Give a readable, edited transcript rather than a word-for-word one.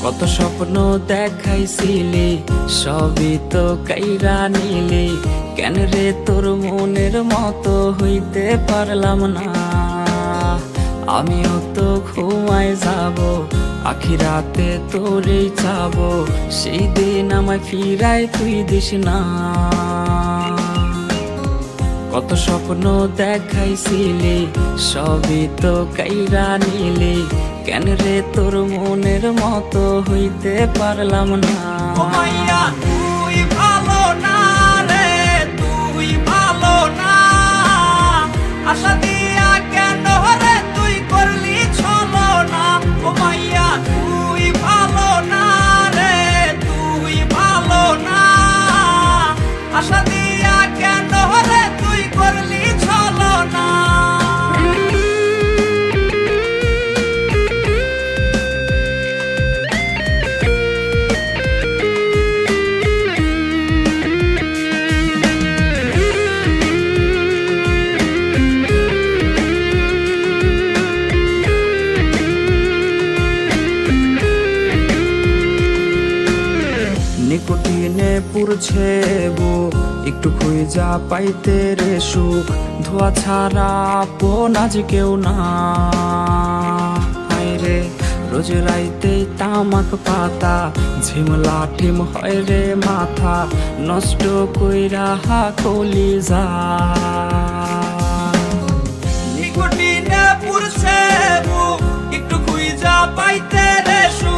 কত স্বপ্ন দেখাইছিলি সবই তো কাইরা নিলি, কেন রে তোর মনের মতো হইতে পারলাম না। আমিও তো ঘুমায় যাব, আখিরাতে তোরেই চাবো, সেই দিন আমায় ফিরায় তুই দিস না। কত স্বপ্ন দেখাইছিলি সবই তো কাইরা নিলি, কেন রে তোর মনের মতো হইতে পারলাম না। ও মাইয়া তুই ভালো না রে, তুই ভালো না, আশা দিয়া কেন রে তুই করলি ছলো না। ও মাইয়া তুই ভালো না রে, তুই ভালো না, আশা দিয়া কেন রে তুই করলি ছলো না। নিকোটিনে পুরছে বুক, একটু খুঁজা পাইতে রে সুখ, ধোয়া ছাড়া আপন আজ কেউ না। হায় রে রোজ রাইতে তামাক পাতা, ঝিমলা ঠিম হয় রে মাথা, নষ্ট কইরা হা কলিজা। নিকোটিনে পুরছে বুক, একটু খুঁজা পাইতে রে সুখ,